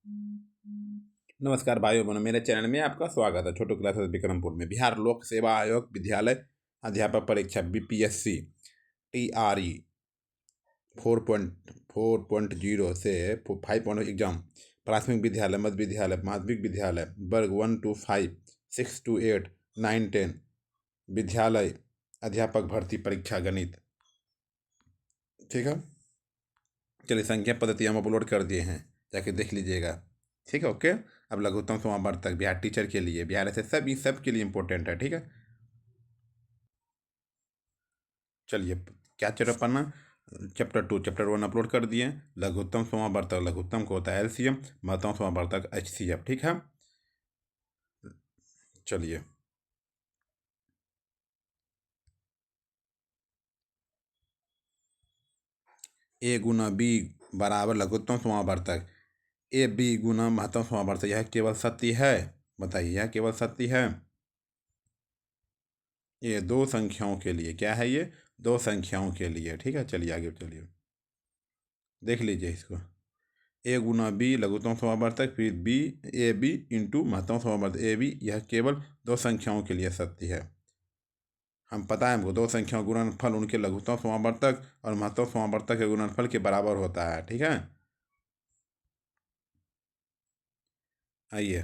नमस्कार भाइयों बहनों, मेरे चैनल में आपका स्वागत है। छोटू क्लासेस विक्रमपुर में बिहार लोक सेवा आयोग विद्यालय अध्यापक परीक्षा BPSC TRE 4.0 से 5.0 एग्जाम प्राथमिक विद्यालय, मध्य विद्यालय, माध्यमिक विद्यालय वर्ग 1 to 5, 6 to 8, 9, 10 विद्यालय अध्यापक भर्ती परीक्षा गणित। ठीक है, चलिए संख्या पद्धति हम अपलोड कर दिए हैं, जाके देख लीजिएगा। ठीक है, ओके। अब लघुत्तम समावर्तक तक बिहार टीचर के लिए, बिहार ऐसे सब के लिए इम्पोर्टेंट है। ठीक है, चलिए क्या चैप्टर पढ़ना, चैप्टर 2 चैप्टर 1 अपलोड कर दिए। लघुत्तम समावर्तक, लघुत्तम को होता है LCM, महत्तम समावर्तक HCF। ठीक है, चलिए A गुना B बराबर लघुत्तम समावर्तक AB गुना महत्तम समावर्तक। यह केवल सत्य है, बताइए, यह केवल सत्य है। ये दो संख्याओं के लिए, क्या है ये, दो संख्याओं के लिए। ठीक है, चलिए आगे चलिए देख लीजिए इसको। A गुना B लघुत्तम समावर्तक, फिर AB इंटू महत्तम समावर्तक AB, यह केवल दो संख्याओं के लिए सत्य है। हम पता है हमको, दो संख्याओं गुणनफल उनके लघुत्तम समावर्तक और महत्तम समावर्तक के गुणनफल के बराबर होता है। ठीक है, आइए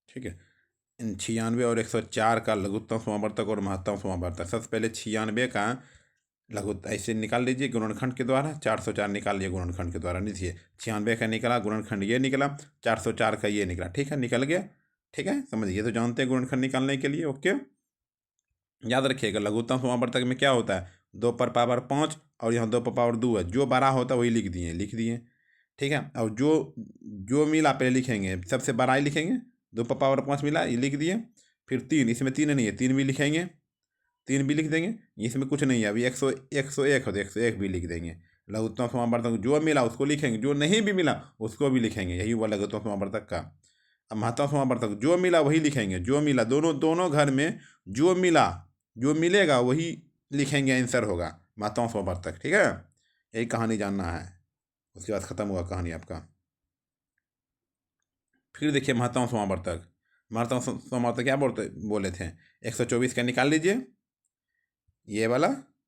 ठीक है, 96 और 104 का लघुत्तम समावर्तक और महत्तम समावर्तक। सबसे पहले 96 का लघु ऐसे निकाल लीजिए गुणनखंड के द्वारा, 404 निकाल लिए गुणनखंड के द्वारा। नीचे 96 का निकला गुणनखंड, ये निकला 404 का, ये निकला। ठीक है, निकल गया। ठीक है, समझिए, तो जानते हैं गुणनखंड निकालने के लिए। ओके, याद रखिएगा लघुत्तम समावर्तक में क्या होता है, 2 पर पावर 5 और यहाँ 2 पर पावर 2 है। जो बड़ा होता है वही लिख दिए। ठीक है, और जो जो मिला पहले लिखेंगे, सबसे बड़ा ही लिखेंगे। 2 पर पावर 5 मिला, ये लिख दिए। फिर 3, इसमें 3 नहीं है, 3 भी लिखेंगे, 3 भी लिख देंगे। इसमें कुछ नहीं है, अभी 101 हो तो 101 भी लिख देंगे। लघुत्तम समावर्तक जो मिला उसको लिखेंगे, जो नहीं भी मिला उसको भी लिखेंगे। यही हुआ लघुत्तम समावर्तक का। अब महत्तम समावर्तक जो मिला वही लिखेंगे, जो मिला, दोनों दोनों घर में जो मिला, जो मिलेगा वही लिखेंगे, आंसर होगा महत्तम समावर्तक। ठीक है, यही कहानी जानना है, उसके बाद ख़त्म हुआ कहानी आपका। फिर देखिए महत्तम समावर्तक, महत्तम समावर्तक क्या बोले थे, 124 का निकाल लीजिए, ये वाला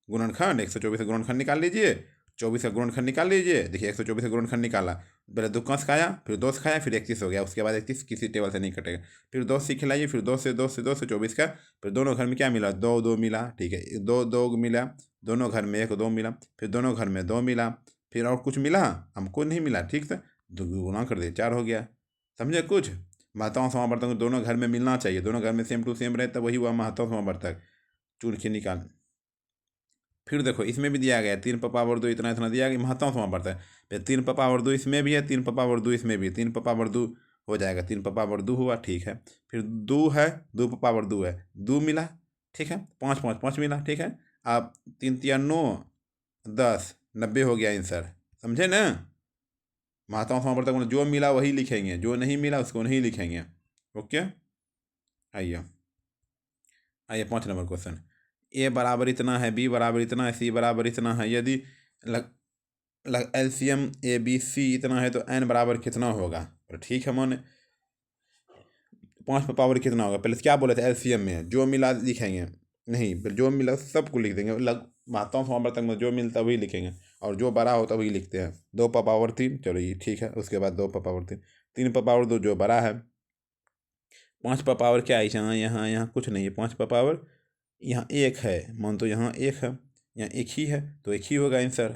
गुणनखंड 124 का गुणनखंड निकाल लीजिए, 24 का गुणनखंड निकाल लीजिए। देखिए 124 का गुणनखंड निकाला, पहले 2 कंस खाया, फिर 2 से खाया, फिर 31 हो गया। उसके बाद 31 किसी टेबल से नहीं कटेगा। फिर 2 से खिलाइए, फिर 2 से 2 से 2 से 24 का, फिर दोनों घर में क्या मिला, 2 2 मिला। ठीक है, 2 2 मिला, दोनों घर में 1 2 मिला, फिर दोनों घर में 2 मिला, फिर और कुछ मिला, हमको नहीं मिला। ठीक से गुणा कर दिए, 4 हो गया। समझे कुछ, महत्तम समावर्तक दोनों घर में मिलना चाहिए, दोनों घर में सेम टू सेम रहे, तब वही हुआ महत्तम समावर्तक। चुन के निकाल। फिर देखो इसमें भी दिया गया 3 पर पावर 2 इतना इतना दिया गया, महत्तम समावर्तक है। फिर 3 पर पावर 2 इसमें भी है, 3 पर पावर 2 इसमें भी, 3 पर पावर 2 हो जाएगा, 3 पर पावर 2 हुआ। ठीक है, फिर 2 है, 2 पर पावर 2 है, 2 मिला। ठीक है, 5 5 5 मिला। ठीक है, अब 3 3 9 10 90 हो गया आंसर। समझे ना, महत्तम समावर्तक में जो मिला वही लिखेंगे, जो नहीं मिला उसको नहीं लिखेंगे। ओके, आइए आइए 5 नंबर क्वेश्चन। ए बराबर इतना है, बी बराबर इतना है, सी बराबर इतना है। यदि LCM ABC इतना है तो n बराबर कितना होगा। तो ठीक है, मैंने 5 पर पावर कितना होगा, पहले क्या बोले थे, LCM में जो मिला लिखेंगे, नहीं फिर जो मिला सबको लिख देंगे। महत्तम समावर्तक में जो मिलता वही लिखेंगे, और जो बड़ा होता वही लिखते हैं। 2 पर पावर 3, चलो ये ठीक है। उसके बाद 2 पर पावर 3, 3 पर पावर 2 जो बड़ा है। 5 पर पावर क्या है, यहाँ यहाँ यहाँ कुछ नहीं है। 5 पर पावर यहाँ 1 है, मान तो यहाँ 1 है, यहाँ 1 ही है तो 1 ही होगा आंसर।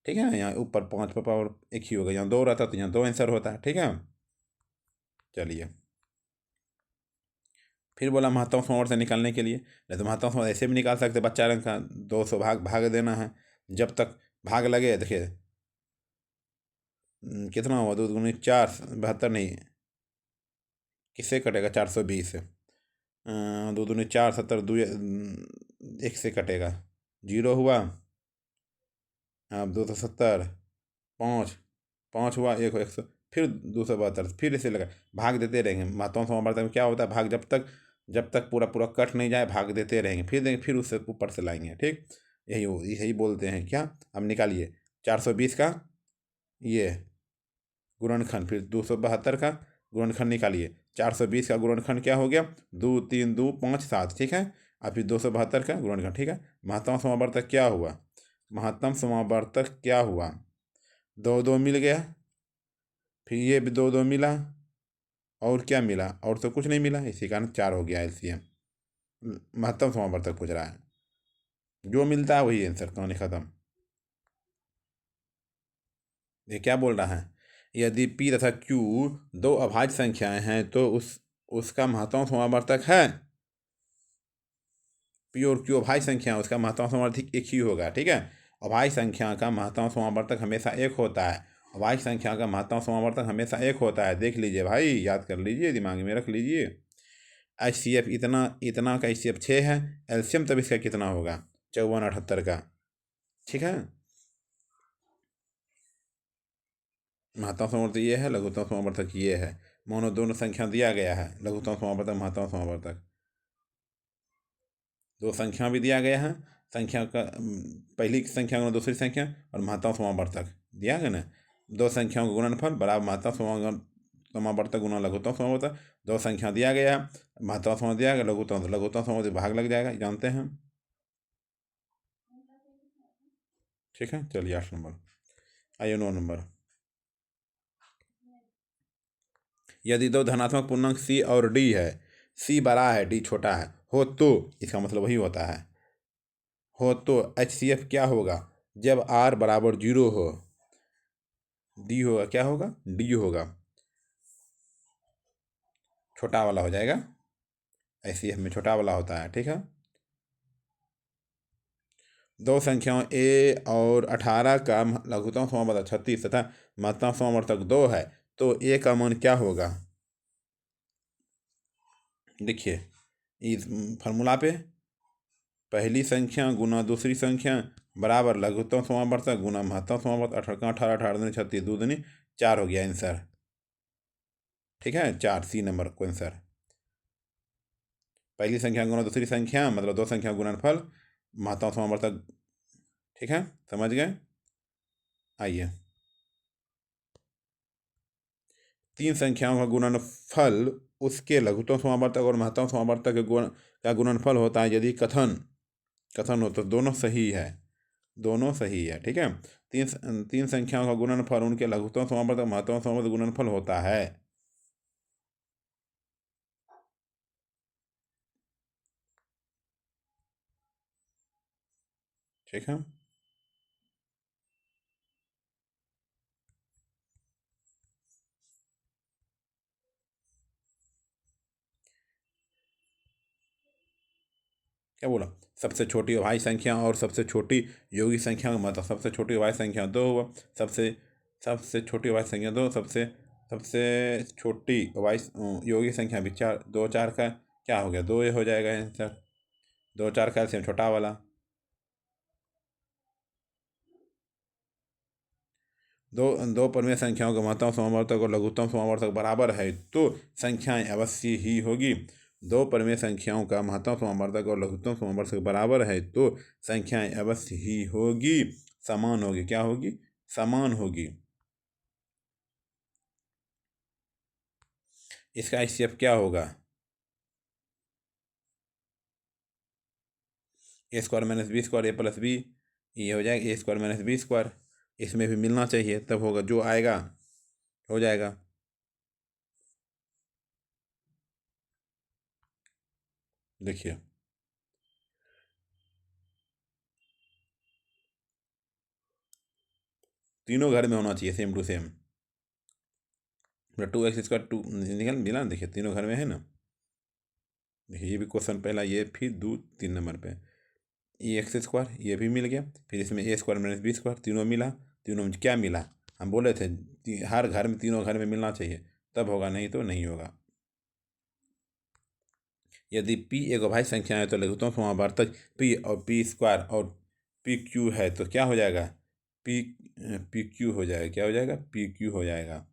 ठीक है, यहाँ ऊपर 5 पर पावर 1 ही होगा, यहाँ 2 रहता तो यहाँ 2 आंसर होता है। ठीक है, चलिए फिर बोला महत्तम समावर्तक से निकालने के लिए, नहीं तो महत्तम समावर्तक ऐसे भी निकाल सकते, बच्चा रंग का 200 भाग देना है। जब तक भाग लगे, देखिए कितना हुआ, 2 दूनी 4, 72 नहीं, किससे कटेगा, 420 से 2 दूनी 4, 70, 2 1 से कटेगा, 0 हुआ। अब 270, 5 5 हुआ, 1 100, फिर 272, फिर इसे लगा, भाग देते रहेंगे। महत्तम समावर्तक में क्या होता है, भाग जब तक पूरा पूरा कट नहीं जाए भाग देते रहेंगे, फिर देंगे, फिर उससे ऊपर से लाएंगे। ठीक, यही बोलते हैं क्या। अब निकालिए 420 का ये गुणनखंड, फिर 272 का गुणनखंड निकालिए। 420 का गुणनखंड क्या हो गया, 2 3 2 5 7, ठीक है। और फिर 272 का गुणनखंड, ठीक है। महत्तम समावर्तक क्या हुआ, महत्तम समावर्तक क्या हुआ, 2 2 मिल गया, फिर ये भी 2 2 मिला, और क्या मिला, और तो कुछ नहीं मिला, इसी कारण 4 हो गया एलसीएम। महत्तम समावर्तक पूछ रहा है, जो मिलता है वही आंसर, कहानी खत्म। ये क्या बोल रहा है, यदि P तथा Q दो अभाज्य संख्याएं हैं तो उसका महत्तम समावर्तक है। P और Q अभाज्य संख्या, उसका महत्तम समावर्तक एक ही होगा, ठीक है। अभाज्य संख्या का महत्तम समावर्तक हमेशा एक होता है, अभाज्य संख्या का महत्तम समावर्तक हमेशा एक होता है। देख लीजिए भाई, याद कर लीजिए, दिमाग में रख लीजिए। HCF इतना इतना का HCF 6 है, एलसीएम तब इसका कितना होगा, 54 78 का, ठीक है। महत्तम समावर्तक ये है, लघुत्तम समावर्तक ये है। मानो दोनों संख्या दिया गया है, लघुत्तम समावर्तक महत्तम समावर्तक, दो संख्या भी दिया गया है, संख्या का पहली संख्या गुना दूसरी संख्या और महत्तम समावर्तक दिया गया ना। दो संख्याओं का गुणनफल बराबर महत्तम समावर्तक गुना लघुत्तम समावर्तक। दो संख्या दिया गया, महत्तम समावर्तक दिया गया, लघुत्तम समावर्तक भाग लग जाएगा, जानते हैं, ठीक है। चलिए 8 नंबर, आइए 9 नंबर। यदि दो धनात्मक पूर्णांक C और D है, C बड़ा है D छोटा है हो तो, इसका मतलब वही होता है, हो तो HCF क्या होगा, जब R बराबर 0 हो, D होगा, क्या होगा, D होगा, छोटा वाला हो जाएगा, HCF में छोटा वाला होता है, ठीक है। दो संख्याओं A और 18 का लघुत्तम समावर्तक 36 तथा महत्तम समावर्तक 2 है, तो A का मान क्या होगा। देखिए इस फार्मूला पे, पहली संख्या गुना दूसरी संख्या बराबर लघुत्तम समावर्तक गुना महत्तम समावर्तक, 18 18 18 दूनी 36, 2 दूनी 4 हो गया आंसर, ठीक है। 4 C नंबर को आंसर। पहली संख्या गुना दूसरी संख्या मतलब दो संख्या गुणनफल महत्तम समावर्तक, ठीक है, समझ गए। आइए, तीन संख्याओं का गुणनफल उसके लघुत्तम समावर्तक और महत्तम समावर्तक के गुण का गुणनफल होता है, यदि कथन कथन हो तो दोनों सही है, दोनों सही है, ठीक है। तीन संख्याओं का गुणनफल उनके लघुत्तम समावर्तक महत्तम समावर्तक गुणनफल होता है, ठीक है। क्या बोला, सबसे छोटी अभाज्य संख्या और सबसे छोटी योगी संख्या का मतलब, सबसे छोटी अभाज्य संख्या 2 हुआ, सबसे सबसे छोटी अभाज्य संख्या 2, सबसे सबसे छोटी अभाज्य योगी संख्या भी 4, 2 4 का क्या हो गया, 2 हो जाएगा आंसर, 2 4 का एलसीएम छोटा वाला। दो दो परमेय संख्याओं का महत्तम समावर्तक और लघुत्तम समावर्तक बराबर है तो संख्याएं अवश्य ही होगी। दो परमेय संख्याओं का महत्तम समावर्तक और लघुत्तम समावर्तक बराबर है तो संख्याएं अवश्य ही होगी, समान होगी, क्या होगी, समान होगी। इसका HCF क्या होगा, A² - B² A+B, ये हो जाएगा A² - B², इसमें भी मिलना चाहिए तब होगा, जो आएगा हो जाएगा। देखिए तीनों घर में होना चाहिए सेम टू सेम, 2x² 2 निकल मिला, देखिए तीनों घर में है ना। देखिए ये भी क्वेश्चन पहला, ये फिर 2 3 नंबर पे E² ये भी मिल गया, फिर इसमें A² - B² तीनों मिला, तीनों में क्या मिला, हम बोले थे हर घर में, तीनों घर में मिलना चाहिए तब होगा, नहीं तो नहीं होगा। यदि P एक अभाज्य संख्या है तो लघुत्तम समावर्तक P और P² और PQ है तो क्या हो जाएगा, P PQ हो जाएगा, क्या हो जाएगा, PQ हो जाएगा।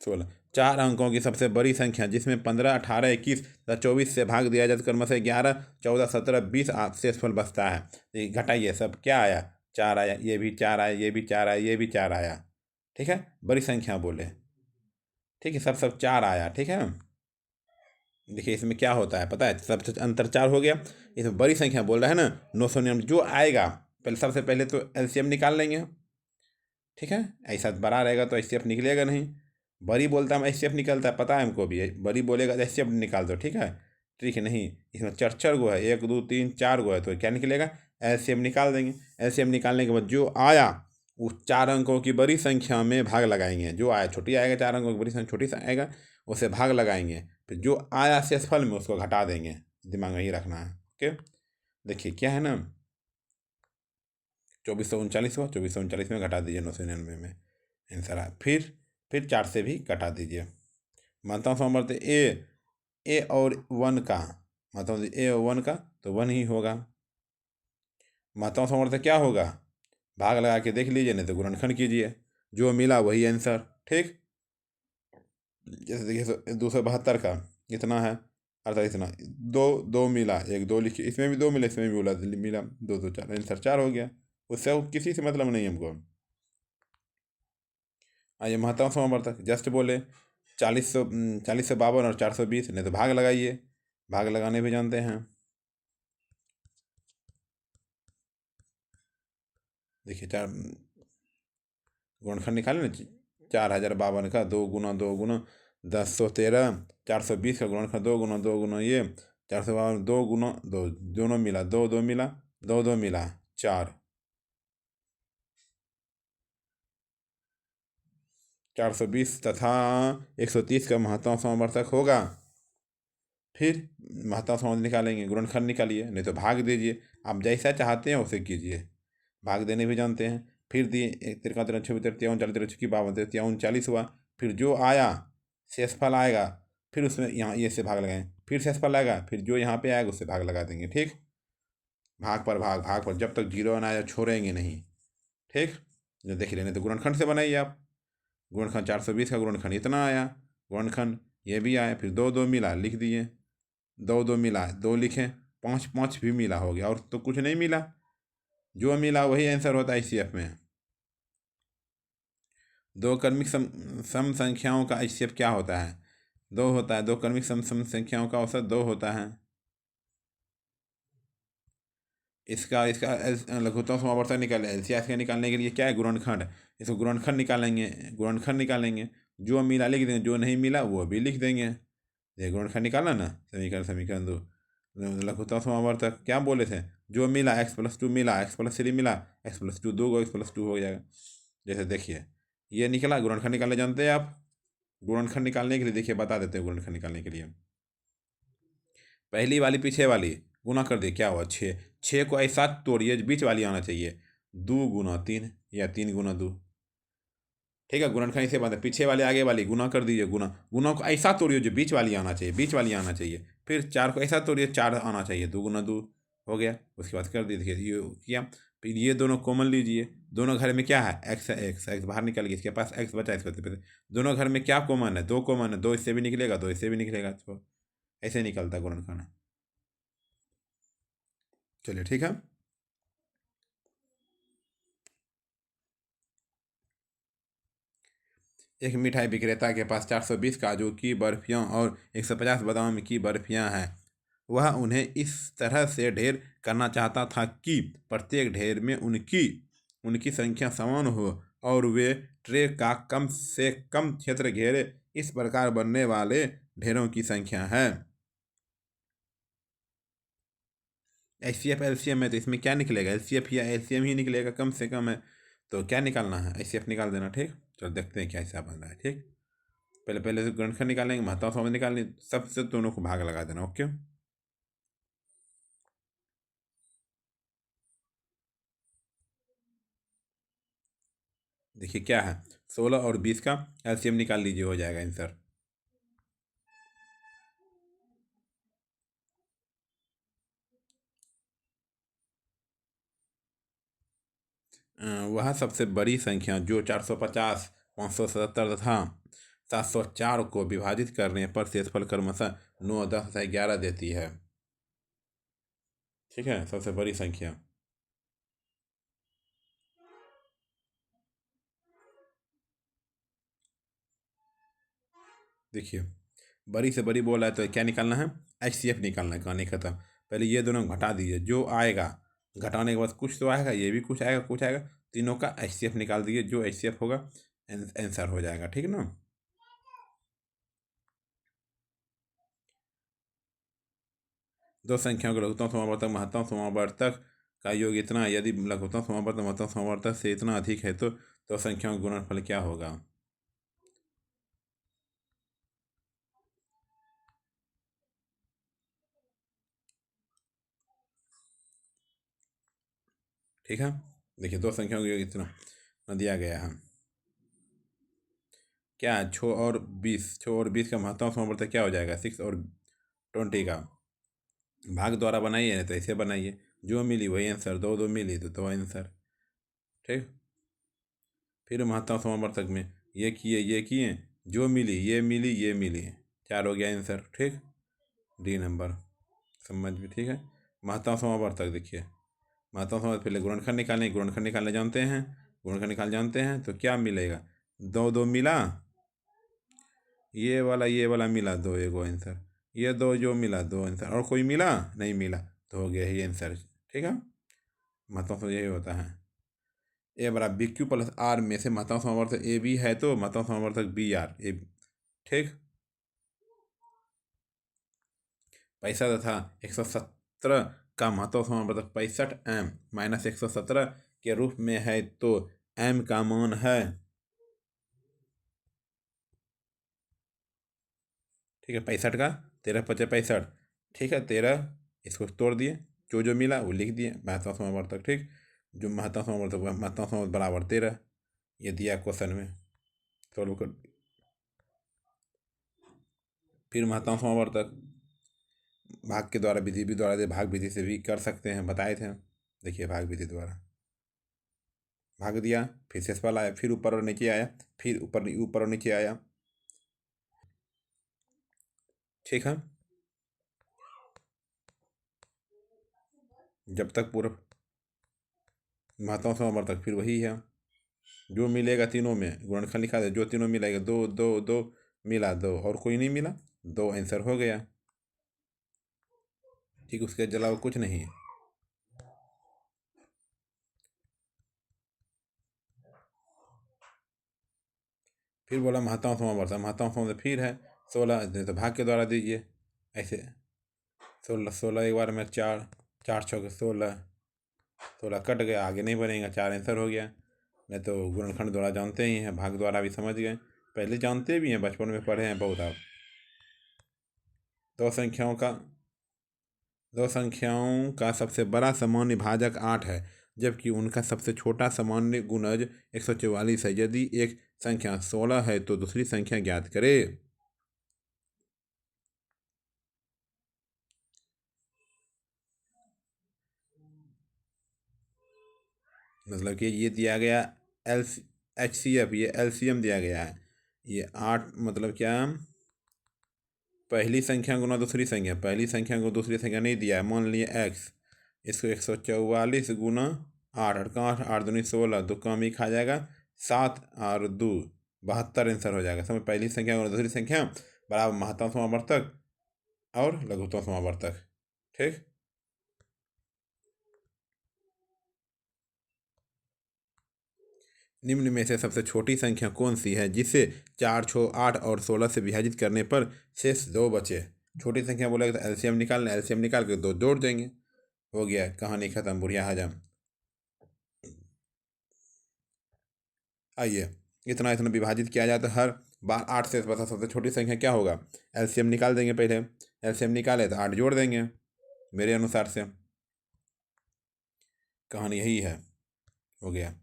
16। 4 अंकों की सबसे बड़ी संख्या जिसमें 15, 18, 21 तथा 24 से भाग दिया जाए तो क्रमशः 11, 14, 17, 20 शेषफल बचता है। ये घटाइए, सब क्या आया? 4 आया, ये भी 4 आया, ये भी 4 आया, ये भी 4 आया। ठीक है, बड़ी संख्या बोले। ठीक है, सब 4 आया। ठीक है, देखिए इसमें क्या होता है पता है, सबसे अंतर 4 हो गया। इसमें बड़ी संख्या बोल रहा है ना, 999 जो आएगा पहले, सबसे पहले तो एलसीएम निकाल लेंगे। ठीक है, ऐसा बड़ा रहेगा तो एचसीएफ निकलेगा नहीं। बड़ी बोलता है एचसीएफ निकलता है, पता है हमको भी। बड़ी बोलेगा तो एचसीएफ निकाल दो। ठीक है, ठीक है, नहीं इसमें 4 गो है, 1 2 3 4 गो है, तो क्या निकलेगा? एलसीएम निकाल देंगे। एलसीएम निकालने के बाद जो आया उस 4 अंकों की बड़ी संख्या में भाग लगाएंगे। जो आया छोटी आएगा, 4 अंकों की बड़ी संख्या छोटी सा आएगा, उससे भाग लगाएंगे। फिर जो आया शेषफल में उसको घटा देंगे। दिमाग में ही रखना है। ओके, देखिए क्या है ना, 2439 हुआ, 2439 में घटा दीजिए 999 में, आंसर आया। फिर 4 से भी घटा दीजिए। मानता हूँ समर्थ ए और 1 का, मानता हूँ ए और 1 का तो 1 ही होगा। मानता हूँ समर्थ क्या होगा? भाग लगा के देख लीजिए, नहीं तो गुणनखंड कीजिए, जो मिला वही आंसर। ठीक, जैसे देखिए 272 का कितना है? अर्थात इतना, दो दो मिला, 1 2 लिखिए, इसमें भी 2 मिला, इसमें भी बोला मिला, 2 2 4, आंसर 4 हो गया। उससे किसी से मतलब नहीं हमको। आइए महत्तम समवर्तक जस्ट बोले 4052 और 420, नहीं तो भाग लगाइए, भाग लगाने भी जानते हैं। देखिए गुणनखंड निकाले ना, 4052 का 2 गुना 1013, 420 का गुणनखंड 2 गुना 2 गुना ये 452, 2 गुना 2, दोनों मिला, 2 2 मिला, 2 2 मिला 4, 420 तथा 130 का महत्तम समवर्तक होगा। फिर महत्तम समवर्तक निकालेंगे, गुणनखंड निकालिए, नहीं तो भाग दीजिए। आप जैसा चाहते हैं उसे कीजिए, भाग देने भी जानते हैं। फिर दिए 13 13 26 53 40 13 की 52 53 40 हुआ। फिर जो आया शेषफल आएगा, फिर उसमें यहाँ ये से भाग लगाएं, फिर शेषफल आएगा, फिर जो यहाँ पे आएगा उससे भाग लगा देंगे। ठीक, भाग पर भाग, भाग पर जब तक जीरो ना आया छोड़ेंगे नहीं। ठीक, जो देख लेने तो गुणनखंड से बनाइए आप। गुणनखंड 420 का गुणनखंड इतना आया, गुणनखंड ये भी आया। फिर 2 2 मिला, लिख दिए, 2 2 मिला 2 लिखें, 5 5 भी मिला, हो गया। और तो कुछ नहीं मिला, जो मिला वही आंसर होता है एचसीएफ में। दो क्रमिक सम संख्याओं का एचसीएफ क्या होता है? 2 होता है। दो क्रमिक सम संख्याओं का औसत 2 होता है। इसका इसका लघुत्तम समावर्तक निकाले, एलसीएस का निकालने के लिए क्या है? गुणनखंड। इसको गुणनखंड निकालेंगे, गुणनखंड निकालेंगे, जो मिला लिख देंगे, जो नहीं मिला वो भी लिख देंगे। ये गुणनखंड निकाला ना, समीकरण समीकरण 2। लघुत्तम समावर्तक क्या बोले थे? जो मिला x+2 मिला, x+3 मिला, x+2 2 को x+2 हो जाएगा। जैसे देखिए ये निकला, गुणनखंड निकालने जानते हैं आप? गुणनखंड निकालने के लिए देखिए बता देते हैं। गुणनखंड निकालने के लिए पहली वाली पीछे वाली गुना कर दिए, क्या हुआ? 6। 6 को ऐसा तोड़िए बीच वाली आना चाहिए, 2 गुना 3 या 3 गुना 2। ठीक है, गुणनखंड इसे बनता है, पीछे वाले आगे वाली गुना कर दीजिए, गुना गुना को ऐसा तोड़िए जो बीच वाली आना चाहिए, बीच वाली आना चाहिए। फिर 4 को ऐसा तोड़िए, 4 आना चाहिए, 2 गुना 2 हो गया। उसके बाद कर दीजिए, ये किया। फिर ये दोनों कॉमन लीजिए, दोनों घर में क्या है? एक्स है, एक्स बाहर निकल गया, इसके पास एक्स बचा, इसको दोनों घर में क्या कॉमन है? 2 कॉमन है, 2 इससे भी निकलेगा, 2 इससे भी निकलेगा, तो ऐसे निकलता गुणनखंड। चलिए ठीक है। एक मिठाई विक्रेता के पास 420 काजू की बर्फियाँ और 150 बादाम की बर्फियाँ हैं। वह उन्हें इस तरह से ढेर करना चाहता था कि प्रत्येक ढेर में उनकी उनकी संख्या समान हो और वे ट्रे का कम से कम क्षेत्र घेरे। इस प्रकार बनने वाले ढेरों की संख्या है। एचसीएफ एलसीएम है तो इसमें क्या निकलेगा? एलसीएफ या एलसीएम ही निकलेगा, कम से कम है तो क्या निकालना है? एचसीएफ निकाल देना। ठीक, चलो देखते हैं क्या हिसाब बन रहा है। ठीक, पहले पहले से गुणनखंड निकालेंगे, महत्तम समवर्तक निकालेंगे, सबसे दोनों को भाग लगा देना। ओके, देखिए क्या है, 16 और 20 का एलसीएम निकाल लीजिए, हो जाएगा आंसर। वह सबसे बड़ी संख्या जो 450, 577 तथा 704 को विभाजित करने पर शेषफल क्रमशः 9, 10 तथा 11 देती है। ठीक है, सबसे बड़ी संख्या। देखिए, बड़ी से बड़ी बोला है तो क्या निकालना है, HCF निकालना है। कहानी खत्म। पहले ये दोनों घटा दीजिए, जो आएगा घटाने के बाद कुछ तो आएगा, ये भी कुछ आएगा, कुछ आएगा, तीनों का HCF निकाल दीजिए। जो HCF होगा आंसर हो जाएगा। ठीक ना। दो संख्याओं के लघुत्तम समावर्तक महत्तम समावर्तक का योग इतना, यदि लघुत्तम समावर्तक महत्तम समावर्तक से इतना अधिक है तो दो संख्याओं का गुणनफल क्या होगा। ठीक है, देखिए दो संख्याओं का योग इतना दिया गया है। क्या 6 और 20 का महत्तम समावर्तक क्या हो जाएगा, 6 और 20 का भाग द्वारा बनाइए, नहीं तो ऐसे बनाइए, जो मिली वही आंसर, दो दो मिली तो आंसर। ठीक, फिर महत्तम समावर्तक में ये किए, जो मिली ये मिली ये मिली, 4 हो गया आंसर। ठीक, डी नंबर समझ में। ठीक है, महत्तम समावर्तक देखिए, महत्तम समावर्तक पहले गुणनखंड निकालें, गुणनखंड निकालने जानते हैं, गुणनखंड निकाल जानते हैं तो क्या मिलेगा, दो दो मिला, ये वाला मिला, दो एगो आंसर, ये दो जो मिला दो आंसर, और कोई मिला नहीं मिला तो हो गया ही आंसर। ठीक है, महत्तम समावर्तक यही होता है। ए बराबर बी क्यू प्लस आर में से महत्तम समावर्तक ए बी है तो महत्तम समावर्तक बी आर ए। ठीक, पैसा तथा 117 का महत्तम समावर्तक 65m माइनस 117 के रूप में है तो m का मान है। ठीक है, 65 का 13 पचे 65। ठीक है, 13 इसको तोड़ दिए, जो मिला वो लिख दिए महत्तम समावर्तक। ठीक, जो महत्तम समावर्तक महत्तम समावर्तक बराबर 13, ये दिया क्वेश्चन में, सॉल्व कर। फिर महत्तम समावर्तक भाग के द्वारा विधि भी द्वारा दे, भाग विधि से भी कर सकते हैं, बताए थे। देखिए, भाग विधि द्वारा भाग दिया, फिर शेषफल आया, फिर ऊपर और नीचे आया, फिर ऊपर और नीचे आया। ठीक है, जब तक पूरा महत्तम समावर्तक फिर वही है, जो मिलेगा तीनों में गुणनखंड लिखा दे, जो तीनों मिलेगा, दो दो दो मिला दो, और कोई नहीं मिला, दो आंसर हो गया। ठीक, उसके अलावा कुछ नहीं है। फिर बोला महत्तम समावर्तक, महत्तम समावर्तक फिर है 16, तो भाग के द्वारा दीजिए ऐसे, 16 एक बार में 4, 4 6 16, 16 कट गया, आगे नहीं बनेगा, 4 आंसर हो गया। नहीं तो गुणनखंड द्वारा जानते ही हैं, भाग द्वारा भी समझ गए, पहले जानते भी हैं, बचपन में पढ़े हैं बहुत। आप दो संख्याओं का दो संख्याओं का सबसे बड़ा सामान्य भाजक 8 है, जबकि उनका सबसे छोटा सामान्य गुणज 144 है। यदि एक संख्या 16 है तो दूसरी संख्या ज्ञात करें। मतलब कि ये दिया गया एल HCF, ये LCM दिया गया है। ये 8 मतलब क्या, पहली संख्या गुना दूसरी संख्या, पहली संख्या को दूसरी संख्या नहीं दिया है, मान लिए x, इसको 144 गुना 8, 8 का 8, 8 दूनी 16, दो कम ही खा जाएगा, 7 और 2 72 आंसर हो जाएगा। समझ, पहली संख्या गुना दूसरी संख्या बराबर महत्तम समावर्तक और लघुत्तम समावर्तक। ठीक, निम्न में से सबसे छोटी संख्या कौन सी है जिसे 4, 6, 8 और 16 से विभाजित करने पर शेष 2 बचे। छोटी संख्या बोलेगा तो LCM निकालना, LCM निकाल के 2 जोड़ देंगे, हो गया, कहानी खत्म, बुढ़िया हजम। आइए, इतना इतना विभाजित किया जाए तो हर बार 8 से बता, सबसे छोटी संख्या क्या होगा, LCM निकाल देंगे। पहले LCM निकाले तो 8 जोड़ देंगे मेरे अनुसार से, कहानी यही है, हो गया।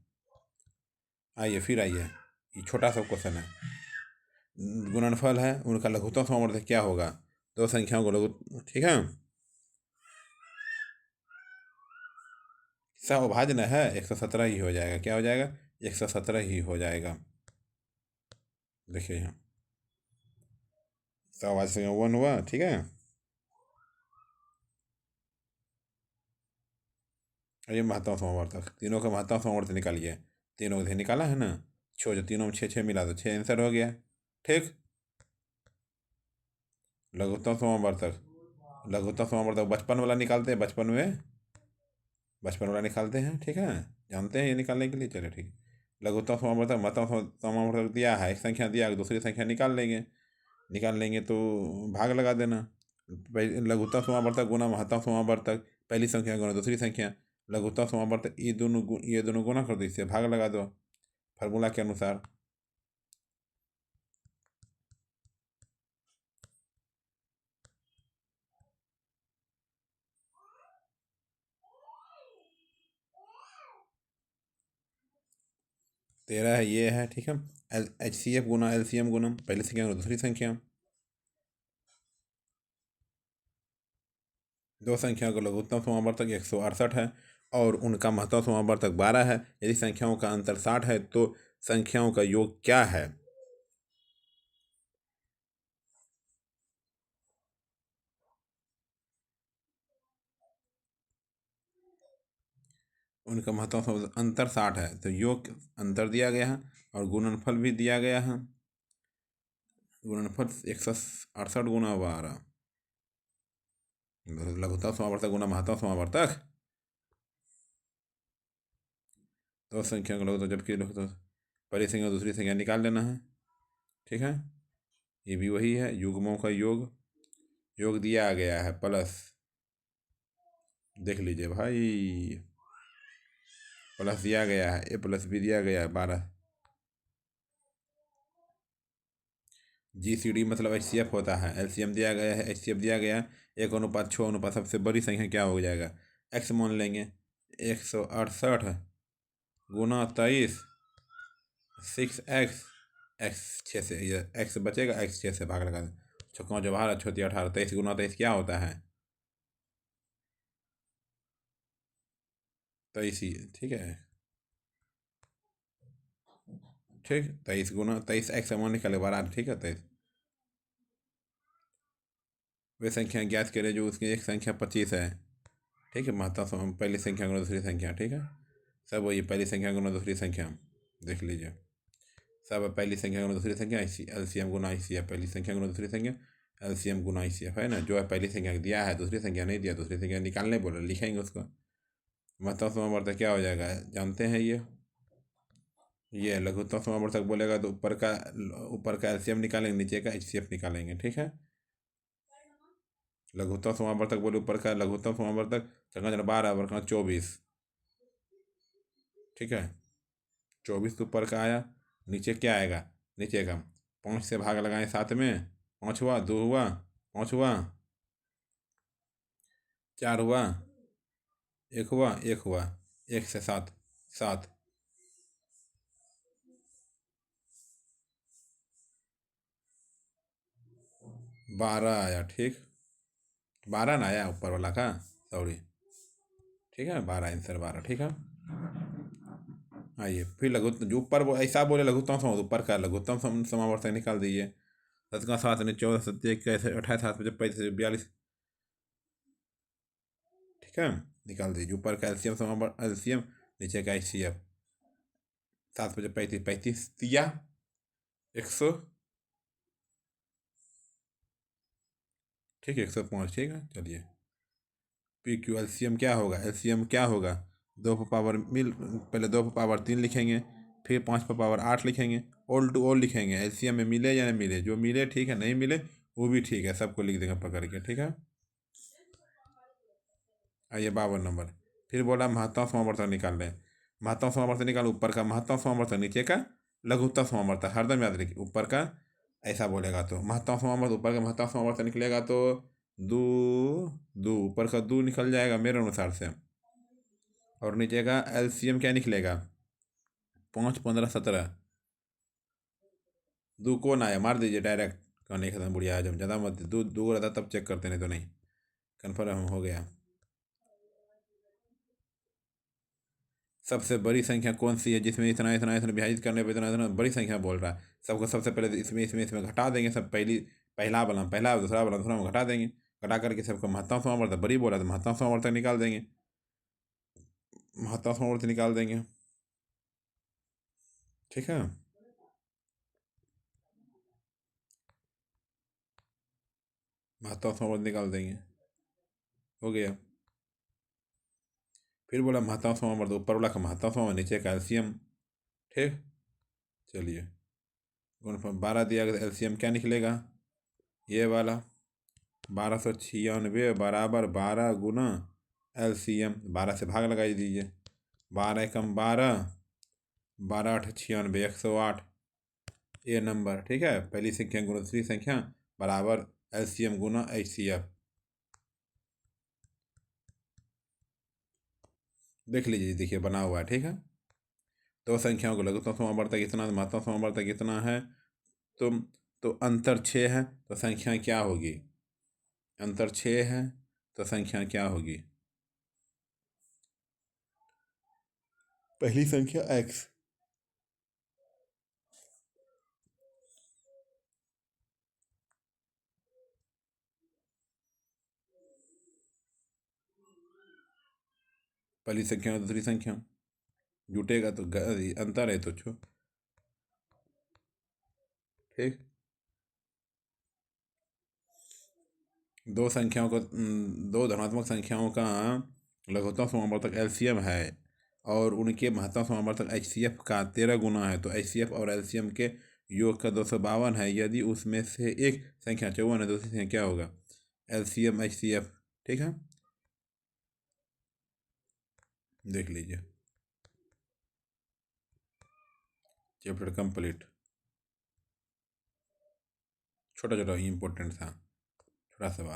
आइए फिर आइए, ये छोटा सा क्वेश्चन है, गुणनफल है, उनका लघुत्तम समावर्तक क्या होगा, दो संख्याओं को लघु। ठीक है, सह है, 117 ही हो जाएगा, क्या हो जाएगा, 117 ही हो जाएगा। देखिए यहाँ 100 से 1 हुआ, ठीक है। और ये महत्तम समावर्तक, तीनों का महत्तम समावर्तक निकालिए। तीनों को निकाला है ना, छो जो तीनों में 6 6 मिला तो 6 आंसर हो गया, ठीक। लघुत्तम समावर्तक, लघुत्तम समावर्तक बचपन वाला निकालते हैं, बचपन वाला निकालते हैं, ठीक है। जानते हैं ये निकालने के लिए, चलो ठीक है। लघुत्तम समावर्तक महत्तम समावर्तक दिया है, एक संख्या दिया है, दूसरी संख्या निकाल लेंगे तो भाग लगा देना। लघुत्तम समावर्तक गुना महत्तम समावर्तक, पहली संख्या गुना दूसरी संख्या, लघुत्तम समावर्तक ये दोनों गुना कर दो, इससे भाग लगा दो फार्मूला के अनुसार। तेरह है, ये है, ठीक है। HCF गुना LCM गुना पहली संख्या गुना दूसरी संख्या, दो संख्याओं का लघुत्तम समावर्तक 168 है और उनका महत्तम समावर्तक 12 है। यदि संख्याओं का अंतर 60 है तो संख्याओं का योग क्या है? उनका महत्तम समावर्तक अंतर 60 है तो योग अंतर दिया गया है और गुणनफल भी दिया गया है। गुणनफल 168 गुना 12, लघुत्तम समावर्तक गुना महत्तम समावर्तक, दो संख्या का लघुत्तम जबकि लघुत्तम पहली संख्या दूसरी संख्या निकाल लेना है, ठीक है। ये भी वही है, युग्मों का योग दिया गया है प्लस, देख लीजिए भाई, प्लस दिया गया है, ए प्लस बी दिया गया है 12। GCD मतलब HCF होता है, LCM दिया गया है, HCF दिया गया है, 1:6 सबसे बड़ी संख्या क्या हो जाएगा, x मान लेंगे। 168 गुना 23, 6x, x 6 से, ये x बचेगा, x 6 से भाग लगा दें, छक्का जब 12 छोटी 18, 23 गुना 23 क्या होता है, 23 ही, ठीक है, ठीक। 23 गुना 23 x मान निकाले 12, ठीक है। 23 वे संख्या ज्ञात करें जो उसकी एक संख्या 25 है, ठीक है। महत्तम पहली संख्या गुना दूसरी संख्या, ठीक है। सब वही पहली संख्या गुना दूसरी संख्या, देख लीजिए, सब पहली संख्या गुना दूसरी संख्या, LCM गुना ICF, पहली संख्या गुना दूसरी संख्या, LCM गुना ICF, है ना। जो है पहली संख्या दिया है, दूसरी संख्या नहीं दिया, दूसरी संख्या निकालने बोले, लिखेंगे उसको। महत्तम समावर्तक क्या हो जाएगा, जानते हैं ये लघुत्तम समावर्तक बोलेगा तो ऊपर का LCM निकालेंगे, नीचे का HCF निकालेंगे, ठीक है। लघुत्तम समावर्तक बोले ऊपर का लघुत्तम समावर्तक 12 वर्ग 24, ठीक है। 24 तो ऊपर का आया, नीचे क्या आएगा, नीचे का 5 से भाग लगाएं, साथ में 5 हुआ, 2 हुआ, 5 हुआ, 4 हुआ, 1 हुआ, 1 हुआ, 1 से 7, 7, 12 आया, ठीक। 12 ना आया ऊपर वाला का, सॉरी, ठीक है, 12 आंसर 12, ठीक है। आइए फिर लघुत्तम, जो ऊपर वो ऐसा बोले लघुत्तम समावर्तक, ऊपर का लघुत्तम समावर्तक निकाल दीजिए। 7 का 7 ने 14 7 कैसे 28 7 बजे 42, ठीक है। निकाल दीजिए ऊपर का LCM, नीचे का HCF। 7 बजे 35 35 दिया 100, ठीक है, 105, ठीक है। चलिए PQ LCM क्या होगा, LCM क्या होगा, 2 पर पावर पहले 2 पर पावर 3 लिखेंगे, फिर 5 पर पावर 8 लिखेंगे, ऑल टू ऑल लिखेंगे, LCM में मिले या नहीं मिले, जो मिले ठीक है, नहीं मिले वो भी ठीक है, सबको लिख देंगे पकड़ के, ठीक है। आइए 52 नंबर, फिर बोला महत्तम समावर्तक निकाल लें। महत्तम समावर्तक निकाल, ऊपर का महत्तम समावर्तक, नीचे का लघुत्तम समावर्तक, हरदम याद रखिए, ऊपर का ऐसा बोलेगा तो महत्तम समावर्तक, ऊपर का महत्तम समावर्तक निकलेगा तो दो, दो ऊपर का दो निकल जाएगा मेरे अनुसार से, और नीचे का LCM क्या निकलेगा, 5 15 17, दो कौन आया, मार दीजिए डायरेक्ट, कहने खत्म, बुढ़िया आजम ज़्यादा मत, दो दो रहता तब चेक करते, नहीं तो नहीं, कन्फर्म हो गया। सबसे बड़ी संख्या कौन सी है जिसमें इतना इतना इतना विभाजित करने पर इतना इतना बड़ी संख्या बोल रहा है, सबको सबसे पहले तो इसमें इसमें इसमें घटा देंगे, सब पहली पहला वाला पहला, दूसरा वाला दूसरा में घटा देंगे, घटा करके सबको महत्तम समावर्त बड़ी बोला तो महत्तम समावर्त निकाल देंगे, महत्तम समावर्त निकाल देंगे। ठीक है, महत्तम समावर्त निकाल देंगे, हो गया। फिर बोला महत्तम समावर्त ऊपर वाला का महत्तम समावर्त, नीचे का एलसीएम। ठीक, चलिए 12 दिया गया, एलसीएम क्या निकलेगा, ये वाला 1296 बराबर 12 गुना एलसीएम, 12 से भाग लगाई दीजिए, 12 कम 12, 12 8 96, 108 ये नंबर। ठीक है, पहली संख्या गुना दूसरी संख्या बराबर एलसीएम गुना एचसीएफ। देख लीजिए, देखिए बना हुआ है। ठीक है, दो संख्याओं को लघुत्तम समावर्तक इतना, महत्तम समावर्तक इतना है, तो तो अंतर 6 है, तो संख्या क्या होगी, अंतर 6 है तो संख्या क्या होगी, पहली संख्या x, पहली संख्या और दूसरी संख्या जुटेगा तो अंतर है तो छो। ठीक, दो संख्याओं को दो धनात्मक संख्याओं का लघुत्तम समावर्तक एलसीएम है और उनके महत्तम समावर्तक एचसीएफ का 13 गुना है, तो एचसीएफ और एलसीएम के योग का 252 है। यदि उसमें से एक संख्या 54 है, दूसरी संख्या क्या होगा, एलसीएम एचसीएफ। ठीक है, देख लीजिए, चैप्टर कंप्लीट। छोटा छोटा इंपॉर्टेंट था, छोटा सवाल।